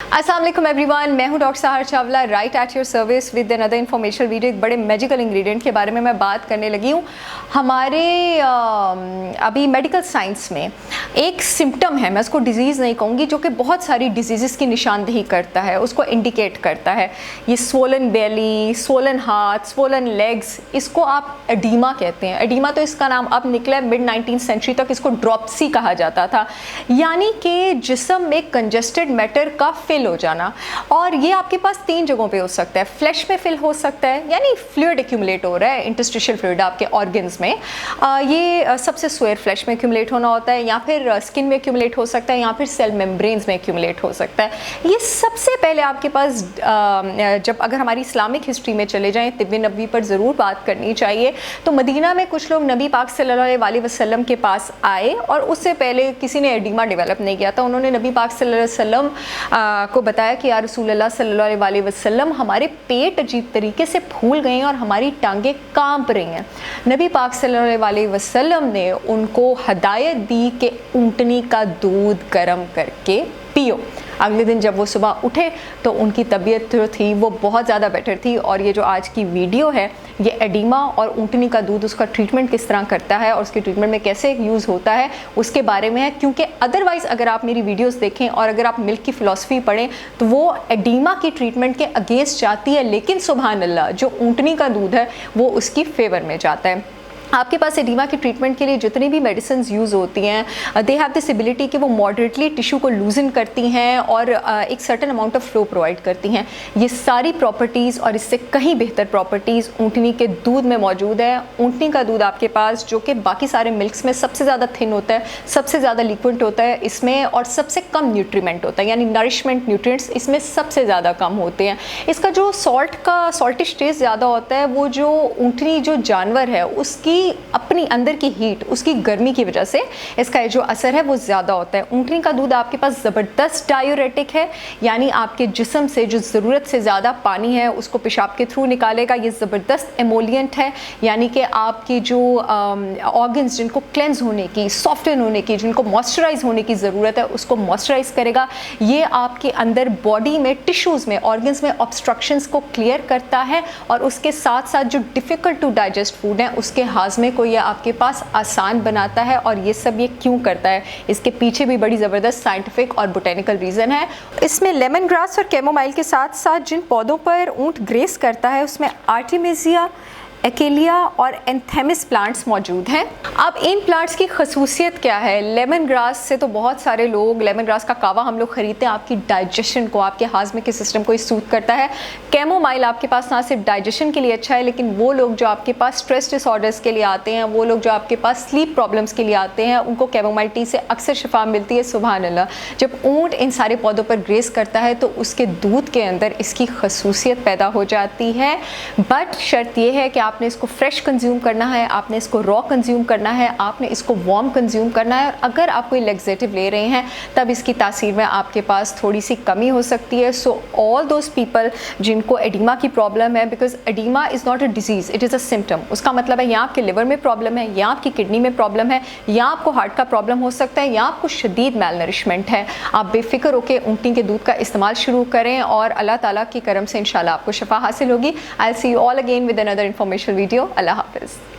अस्सलाम वालेकुम एवरीवन, मैं हूं डॉक्टर सहर Chawla, right at your service with another information video. एक बड़े मैजिकल इंग्रेडिएंट के बारे में मैं बात करने लगी हूं। हमारे अभी मेडिकल साइंस में एक सिम्टम है, मैं उसको डिजीज़ नहीं कहूँगी, जो कि बहुत सारी डिजीज़ की निशानदेही करता है, उसको इंडिकेट करता है। ये स्वोलन बेली, स्वोलन हार्ट, स्वोलन लेग्स, इसको आप एडीमा कहते हैं। एडीमा तो इसका नाम अब निकला है, मिड 19th सेंचुरी तक इसको ड्रॉप्सी कहा जाता था, यानी कि जिस्म में कंजेस्टेड मैटर का फिल हो जाना। और ये आपके पास 3 जगहों पे हो सकता है। फ्लैश में फिल हो सकता है, यानी फ्लूइड एक्यूमुलेट हो रहा है, इंटरस्टिशियल फ्लूइड आपके ऑर्गन्स में, ये सबसे स्वेयर फ्लैश में एक्यूमुलेट होना होता है, या फिर स्किन में एक्यूमुलेट हो सकता है, या फिर सेल मेम्ब्रेन्स में एक्यूमुलेट हो सकता है। ये सबसे पहले आपके पास जब अगर हमारी इस्लामिक हिस्ट्री में चले जाएं, तिब्बे नबवी पर ज़रूर बात करनी चाहिए। तो मदीना में कुछ लोग नबी पाक सल्लल्लाहु अलैहि वसल्लम के पास आए और उससे पहले किसी ने एडिमा डेवलप नहीं किया था। उन्होंने नबी पाक सल्लल्लाहु अलैहि वसल्लम को बताया कि या रसूलुल्लाह सल्लल्लाहु अलैहि वसल्लम, हमारे पेट अजीब तरीके से फूल गए हैं और हमारी टांगें कांप रही हैं। नबी पाक सल्लल्लाहु अलैहि वसल्लम ने उनको हदायत दी कि ऊँटनी का दूध गर्म करके पियो। अगले दिन जब वो सुबह उठे तो उनकी तबीयत जो थी वो बहुत ज़्यादा बेटर थी। और ये जो आज की वीडियो है, ये एडिमा और ऊँटनी का दूध, उसका ट्रीटमेंट किस तरह करता है और उसके ट्रीटमेंट में कैसे यूज़ होता है, उसके बारे में है। क्योंकि अदरवाइज़ अगर आप मेरी वीडियोस देखें और अगर आप मिल्क की फ़िलॉसफी पढ़ें तो वो एडिमा की ट्रीटमेंट के अगेंस्ट जाती है, लेकिन सुभान अल्लाह जो ऊँटनी का दूध है वो उसकी फेवर में जाता है। आपके पास एडिमा के ट्रीटमेंट के लिए जितनी भी मेडिसिन यूज़ होती हैं, दे हैव दिस एबिलिटी कि वो मॉडरेटली टिश्यू को लूजन करती हैं और एक certain amount of flow provide करती हैं। ये सारी प्रॉपर्टीज़ और इससे कहीं बेहतर प्रॉपर्टीज़ ऊँटनी के दूध में मौजूद है। ऊँटनी का दूध आपके पास, जो कि बाकी सारे मिल्क्स में सबसे ज़्यादा थिन होता है, सबसे ज़्यादा लिक्विड होता है इसमें, और सबसे कम न्यूट्रीमेंट होता है, यानी नरिशमेंट न्यूट्रिएंट्स इसमें सबसे ज़्यादा कम होते हैं। इसका जो सॉल्टिश टेस्ट ज़्यादा होता है, वो जो ऊँटनी जो जानवर है उसकी अपनी अंदर की हीट, उसकी गर्मी की वजह से इसका जो असर है वो ज़्यादा होता है। ऊँटनी का दूध आपके पास ज़बरदस्त डायूरेटिक है, यानी आपके जिस्म से जो ज़रूरत से ज़्यादा पानी है उसको पेशाब के थ्रू निकालेगा। ये ज़बरदस्त एमोलियंट है, यानी कि आपकी जो ऑर्गन्स जिनको क्लेंज होने की, सॉफ्टन होने की, जिनको मॉइस्चराइज होने की ज़रूरत है, उसको मॉइस्चराइज करेगा। ये आपके अंदर बॉडी में, टिश्यूज़ में, ऑर्गन्स में ऑब्स्ट्रक्शंस को क्लियर करता है, और उसके साथ साथ जो डिफ़िकल्ट टू डाइजेस्ट फूड है उसके हाजमे को ये आपके पास आसान बनाता है। और ये सब ये क्यों करता है, इसके पीछे भी बड़ी ज़बरदस्त साइंटिफिक और बोटेनिकल रीज़न है। इसमें लेमन ग्रास और कैमोमाइल के साथ साथ जिन पौधों पर ऊँट ग्रेस करता है उसमें आर्टेमिसिया, एकेलिया और एंथेमिस प्लांट्स मौजूद हैं। अब इन प्लांट्स की खसूसियत क्या है? लेमन ग्रास से तो बहुत सारे लोग, लेमन ग्रास का कावा हम लोग ख़रीदते हैं, आपकी डाइजेशन को, आपके हाजमे के सिस्टम को सूट करता है। कैमोमाइल आपके पास ना सिर्फ डाइजेशन के लिए अच्छा है, लेकिन वो लोग जो आपके पास स्ट्रेस डिसऑर्डर्स के लिए आते हैं, वो लोग जो आपके पास स्लीप प्रॉब्लम्स के लिए आते हैं, उनको कैमोमाइल टी से अक्सर शिफा मिलती है। सुभान अल्लाह, जब ऊँट इन सारे पौधों पर ग्रेस करता है तो उसके दूध के अंदर इसकी खसूसियत पैदा हो जाती है। बट शर्त यह है कि आपने इसको फ्रेश कंज्यूम करना है, आपने इसको रॉ कंज्यूम करना है, आपने इसको वार्म कंज्यूम करना है। और अगर आप कोई लेग्जेटिव ले रहे हैं तब इसकी तासीर में आपके पास थोड़ी सी कमी हो सकती है। सो ऑल दोज पीपल जिनको एडिमा की प्रॉब्लम है, because oedema is not a disease, it is a symptom. उसका मतलब है या आपके लिवर में प्रॉब्लम है, या आपकी किडनी में प्रॉब्लम है, या आपको हार्ट का प्रॉब्लम हो सकता है, या आपको शदीद मेल नरिशमेंट है। आप बेफिक्र होकर ऊँटनी के दूध का इस्तेमाल शुरू करें और अल्लाह ताला की करम से इंशाल्लाह आपको शफा हासिल होगी। I will see you all again with another information video. अल्लाह हाफिज़।